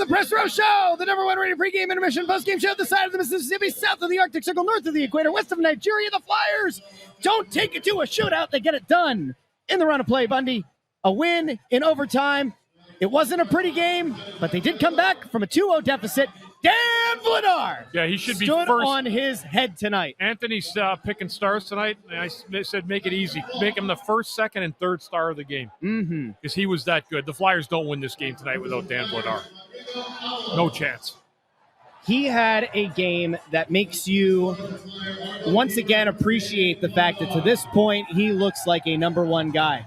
the Press Row Show, the number one rated pregame intermission postgame show this side of the Mississippi, south of the Arctic Circle, north of the equator, west of Nigeria. The Flyers don't take it to a shootout. They get it done in the run of play, Bundy. A win in overtime. It wasn't a pretty game, but they did come back from a 2-0 deficit. Dan Vladar. Yeah, he should be stood first on his head tonight. Anthony's picking stars tonight, and I said make it easy. Make him the first, second, and third star of the game. Because he was that good. The Flyers don't win this game tonight without Dan Vladar. No chance. He had a game that makes you once again appreciate the fact that to this point, he looks like a number one guy.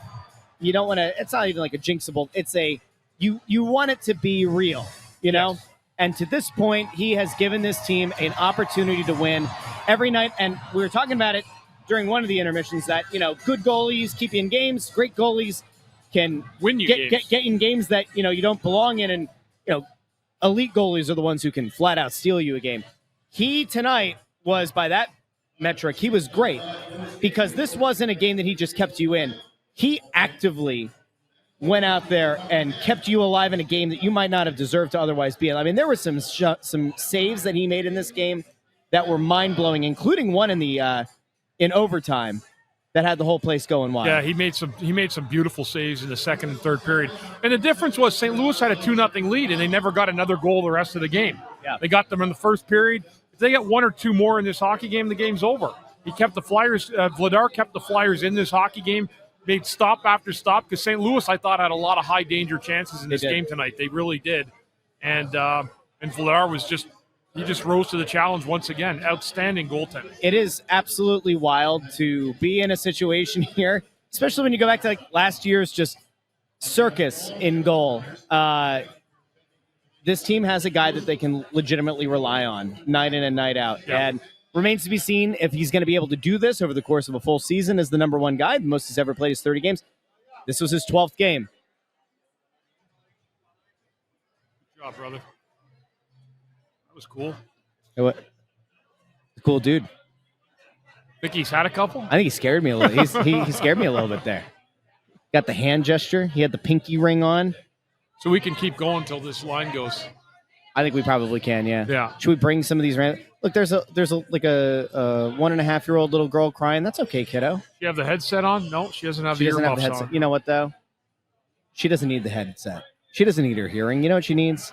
You don't want to, it's not even like a jinxable. It's a, you want it to be real, you know? Yes. And to this point, he has given this team an opportunity to win every night. And we were talking about it during one of the intermissions that, you know, good goalies keep you in games. Great goalies can win you get in games that, you know, you don't belong in. And, you know, elite goalies are the ones who can flat out steal you a game. He tonight was, by that metric, he was great because this wasn't a game that he just kept you in. He actively went out there and kept you alive in a game that you might not have deserved to otherwise be in. I mean, there were some saves that he made in this game that were mind-blowing, including one in the in overtime that had the whole place going wild. Yeah, he made some beautiful saves in the second and third period. And the difference was St. Louis had a 2-0 lead, and they never got another goal the rest of the game. Yeah. They got them in the first period. If they get one or two more in this hockey game, the game's over. He kept the Flyers, Vladar kept the Flyers in this hockey game, made stop after stop, because St. Louis, I thought, had a lot of high-danger chances in this game tonight. They really did. And Vladar was just rose to the challenge once again. Outstanding goaltending. It is absolutely wild to be in a situation here, especially when you go back to like last year's just circus in goal. This team has a guy that they can legitimately rely on night in and night out. Yeah. And remains to be seen if he's going to be able to do this over the course of a full season as the number one guy. The most he's ever played is 30 games. This was his 12th game. Good job, brother. That was cool. You know what? Cool dude. Think he's had a couple? I think he scared me a little. He scared me a little bit there. Got the hand gesture. He had the pinky ring on. So we can keep going until this line goes. I think we probably can, yeah. Yeah. Should we bring some of these? Look, there's a 1.5-year-old little girl crying. That's okay, kiddo. You have the headset on? No, she doesn't have She the doesn't have the earmuffs headset. on. You know what, though? She doesn't need the headset. She doesn't need her hearing. You know what she needs?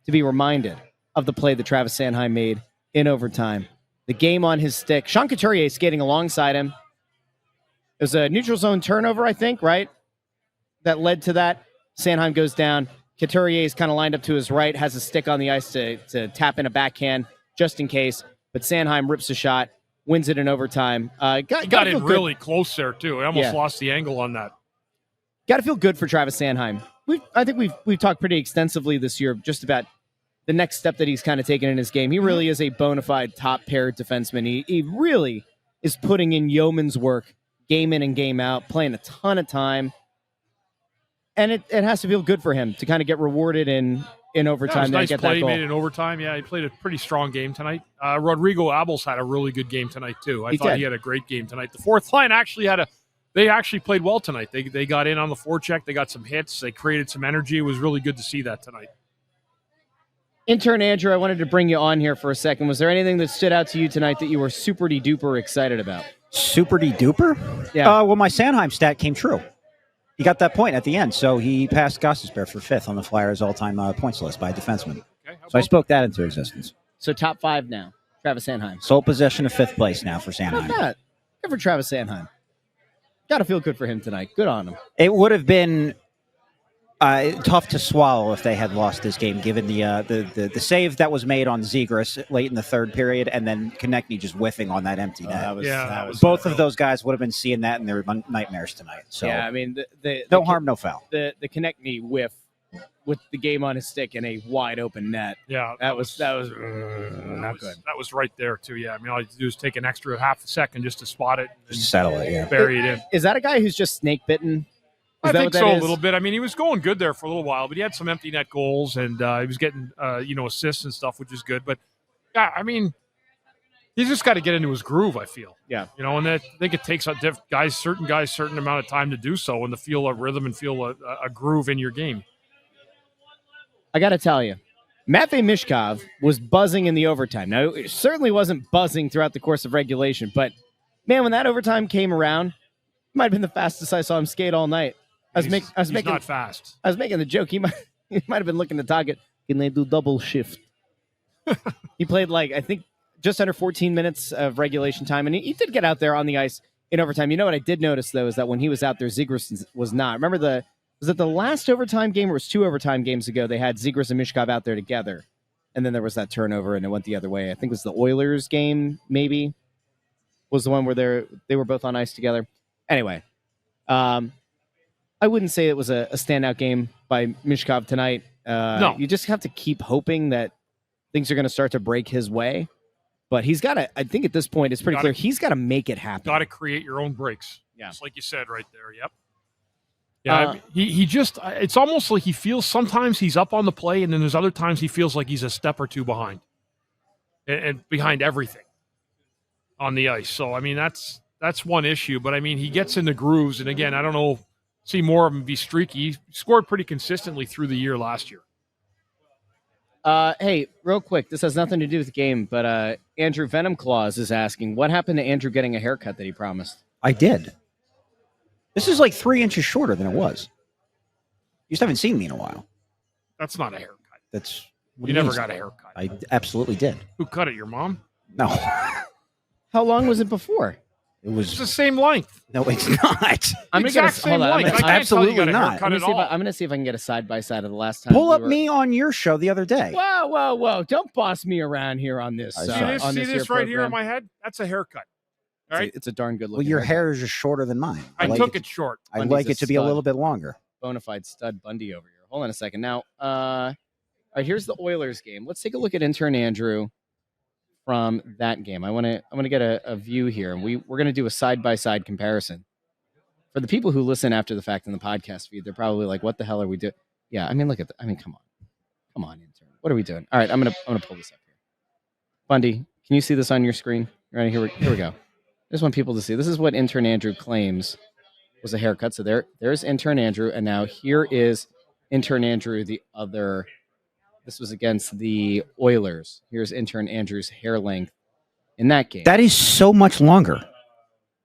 To be reminded of the play that Travis Sanehim made in overtime. The game on his stick. Sean Couturier skating alongside him. It was a neutral zone turnover, I think, right? That led to that. Sanheim goes down. Couturier is kind of lined up to his right, has a stick on the ice to tap in a backhand just in case. But Sanheim rips a shot, wins it in overtime. Got in really close there, too. I almost lost the angle on that. Got to feel good for Travis Sanheim. I think we've talked pretty extensively this year just about the next step that he's kind of taken in his game. He really is a bona fide top-pair defenseman. He really is putting in yeoman's work game in and game out, playing a ton of time. And it has to feel good for him to kind of get rewarded in overtime. Nice get play that goal. made in overtime. Yeah, he played a pretty strong game tonight. Rodrigo Abels had a really good game tonight, too. I thought he had a great game tonight. The fourth line actually they actually played well tonight. They got in on the forecheck. They got some hits. They created some energy. It was really good to see that tonight. Intern Andrew, I wanted to bring you on here for a second. Was there anything that stood out to you tonight that you were super-de-duper excited about? Super-de-duper? Yeah. Well, my Sanheim stat came true. He got that point at the end, so he passed Gostisbehere for fifth on the Flyers' all-time points list by a defenseman. Okay, so I spoke that into existence. So top 5 now, Travis Sanheim. Sole possession of fifth place now for How Sanheim. about that? Good for Travis Sanheim. Got to feel good for him tonight. Good on him. It would have been tough to swallow if they had lost this game, given the save that was made on Zegras late in the third period, and then Konechny just whiffing on that empty net. That was Both of those guys would have been seeing that in their nightmares tonight. So yeah, I mean, no harm, no foul. The Konechny whiff with the game on his stick in a wide open net. Yeah, that was not good. That was right there too. Yeah, I mean, all you do is take an extra half a second just to spot it, and Just settle it. Yeah, bury it in. Is that a guy who's just snake bitten? I think so a little bit. I mean, he was going good there for a little while, but he had some empty net goals, and he was getting assists and stuff, which is good. But yeah, I mean, he's just got to get into his groove, I feel. Yeah. And I think it takes certain amount of time to do so, and to feel a rhythm and feel a groove in your game. I got to tell you, Matvei Mishkov was buzzing in the overtime. Now, it certainly wasn't buzzing throughout the course of regulation, but man, when that overtime came around, it might have been the fastest I saw him skate all night. He's not fast. I was making the joke. He might have been looking to target. Can they do double shift? He played I think just under 14 minutes of regulation time, and he did get out there on the ice in overtime. You know what I did notice though is that when he was out there, Zegras was not. Remember was it the last overtime game or was 2 overtime games ago? They had Zegras and Mishkov out there together, and then there was that turnover, and it went the other way. I think it was the Oilers game, maybe, was the one where they were both on ice together. Anyway, I wouldn't say it was a standout game by Mishkov tonight. No. You just have to keep hoping that things are going to start to break his way. But he's got to, I think at this point, it's pretty clear he's got to make it happen. Got to create your own breaks. Yeah. Just like you said right there. Yep. Yeah, he just, it's almost like he feels sometimes he's up on the play, and then there's other times he feels like he's a step or two behind. And behind everything on the ice. So, I mean, that's one issue. But, I mean, he gets in the grooves. And, again, I don't know, see more of him be streaky. He scored pretty consistently through the year last year. Hey, real quick, this has nothing to do with the game, but Andrew Venom Claus is asking, what happened to Andrew getting a haircut that he promised? I did. This is like 3 inches shorter than it was. You just haven't seen me in a while. That's not a haircut. That's You never got a haircut. I absolutely did. Who cut it? Your mom? No, How long was it before? It's the same length. no, it's not. I'm Exact same length. I can't Absolutely tell you got a not. haircut at all. I'm going to see if I can get a side-by-side of the last time. Pull up me on your show the other day. Whoa. Don't boss me around here on this. I See this right here on my head? That's a haircut. All right. It's a darn good Well, looking your haircut. hair is just shorter than mine. I like took it short. I Bundy's like a it to be a stud. little bit longer. Bonafide stud Bundy over here. Hold on a second. Now, all right, here's the Oilers game. Let's take a look at intern Andrew from that game. I want to get a view here, and we're going to do a side-by-side comparison. For the people who listen after the fact in the podcast feed, they're probably like, what the hell are we doing? Yeah, I mean, look at that. I mean, come on, intern. What are we doing? All right, I'm gonna pull this up here. Bundy, can you see this on your screen? Right, here we go. I just want people to see. This is what intern Andrew claims was a haircut. So there's intern Andrew, and now here is intern Andrew, the other. This was against the Oilers. Here's intern Andrew's hair length in that game. That is so much longer.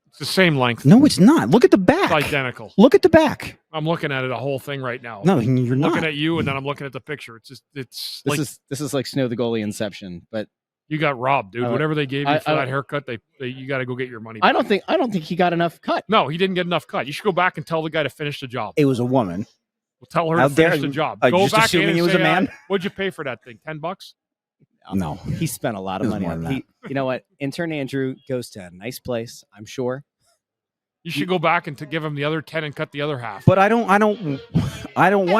It's the same length. No, it's not. Look at the back. It's identical. Look at the back. I'm looking at it, a whole thing right now. No, you're not. Looking at you, and then I'm looking at the picture. It's just, this like is like Snow the Goalie Inception, but you got robbed, dude. Whatever they gave you for that haircut, you got to go get your money back. I don't think he got enough cut. No, he didn't get enough cut. You should go back and tell the guy to finish the job. It was a woman. We'll tell her How to finish dare the you- job. Are you Go just back assuming in he and was a say, man? What'd you pay for that thing? $10? No. He spent a lot It of was money more on than it. You know what? Intern Andrew goes to a nice place, I'm sure. You should go back and to give him the other 10 and cut the other half. But I don't want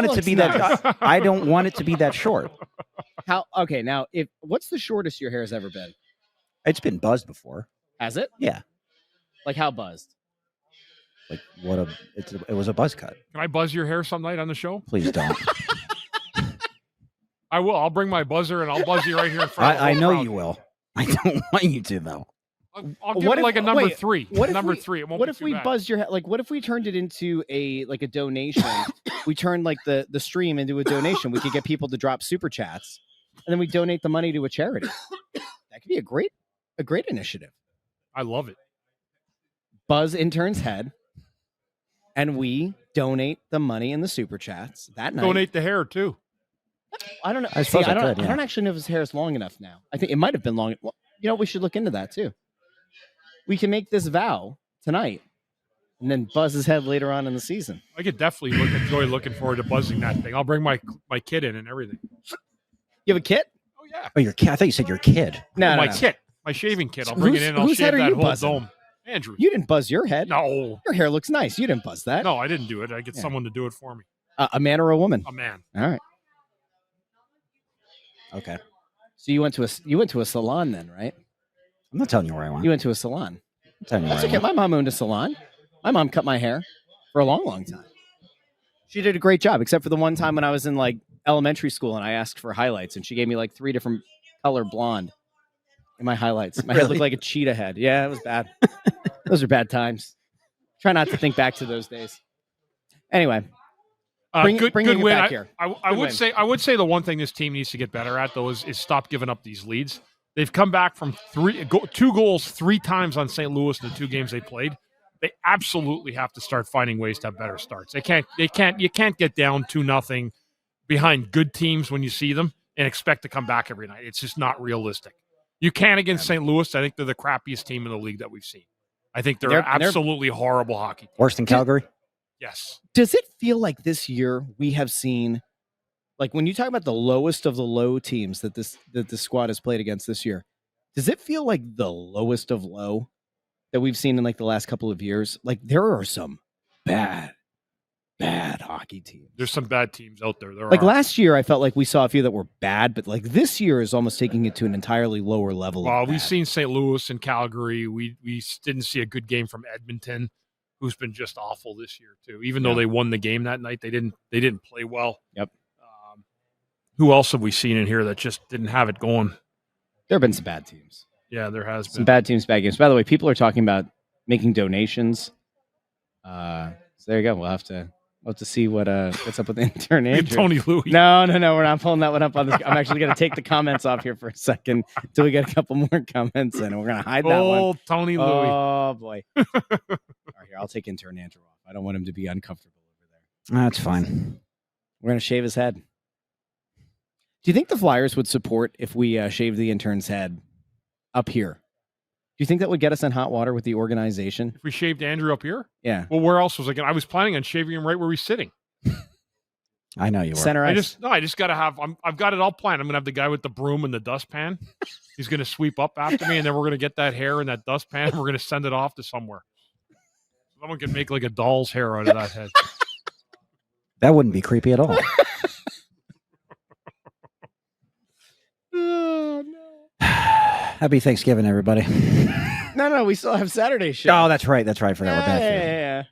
it to be looks that. I don't want it to be that short. Okay, now what's the shortest your hair has ever been? It's been buzzed before. Has it? Yeah. Like how buzzed? Like it was a buzz cut. Can I buzz your hair some night on the show? Please don't. I will. I'll bring my buzzer and I'll buzz you right here in front of the I whole know crowd. you will. I don't want you to though. I'll give it like a number 3. What if Number we, 3. It won't What be if too we bad. buzzed your head? Like, what if we turned it into a donation? We turned like the stream into a donation. We could get people to drop super chats, and then we donate the money to a charity. That could be a great initiative. I love it. Buzz intern's head, and we donate the money in the super chats that night. Donate the hair too. I don't know. I suppose I don't. could, yeah. I don't actually know if his hair is long enough now. I think it might have been long. Well, you know, we should look into that too. We can make this vow tonight, and then buzz his head later on in the season. I could definitely enjoy looking forward to buzzing that thing. I'll bring my kid in and everything. You have a kit? Oh yeah. Oh, your kid. I thought you said your kid. No, my no. kit, my shaving kit. I'll bring it in. And I'll whose shave head are that you whole buzzing? dome. Andrew. You didn't buzz your head. No. Your hair looks nice. You didn't buzz that. No, I didn't do it. I get Yeah. someone to do it for me. A man or a woman? A man. All right. Okay. So you went to a salon then, right? I'm not telling you where I went. You went to a salon. I'm telling you That's where okay. I went. My mom owned a salon. My mom cut my hair for a long, long time. She did a great job, except for the one time when I was in like elementary school and I asked for highlights, and she gave me like 3 different color blonde in my highlights. My head Really? looked like a cheetah head. Yeah, it was bad. Those are bad times. Try not to think back to those days. Anyway, Bring Good it win. back here. I would say the one thing this team needs to get better at though is stop giving up these leads. They've come back from 2 goals 3 times on St. Louis in the 2 games they played. They absolutely have to start finding ways to have better starts. You can't get down 2-0 behind good teams when you see them and expect to come back every night. It's just not realistic. You can against St. Louis. I think they're the crappiest team in the league that we've seen. I think they're absolutely horrible hockey team. Worse than Calgary? Yes. Does it feel like this year we have seen, like when you talk about the lowest of the low teams that the squad has played against this year, does it feel like the lowest of low that we've seen in like the last couple of years? Like there are some bad hockey teams. There's some bad teams out there. Like last year, I felt like we saw a few that were bad, but like this year is almost taking it to an entirely lower level. Well, we've seen St. Louis and Calgary. We didn't see a good game from Edmonton, who's been just awful this year too. Even though they won the game that night, they didn't play well. Yep. Who else have we seen in here that just didn't have it going? There have been some bad teams. Yeah, there has Some been. bad teams, bad games. By the way, people are talking about making donations. So there you go. We'll have to see what's up with intern Andrew. Tony Louie. No, we're not pulling that one up on this. I'm actually going to take the comments off here for a second until we get a couple more comments in, and we're going to hide that one. Oh, Tony Louie. Oh boy. All right, here, I'll take intern Andrew off. I don't want him to be uncomfortable over there. That's fine. We're going to shave his head. Do you think the Flyers would support if we shaved the intern's head up here? Do you think that would get us in hot water with the organization? If we shaved Andrew up here? Yeah. Well, where else was I going? I was planning on shaving him right where he's sitting. I know you were. Center ice. I just got to have. I've got it all planned. I'm going to have the guy with the broom and the dustpan. He's going to sweep up after me, and then we're going to get that hair in that dustpan. We're going to send it off to somewhere. Someone can make like a doll's hair out of that head. That wouldn't be creepy at all. Oh, no. Happy Thanksgiving, everybody. No, we still have Saturday show. Oh, that's right. I forgot we're back here. Yeah.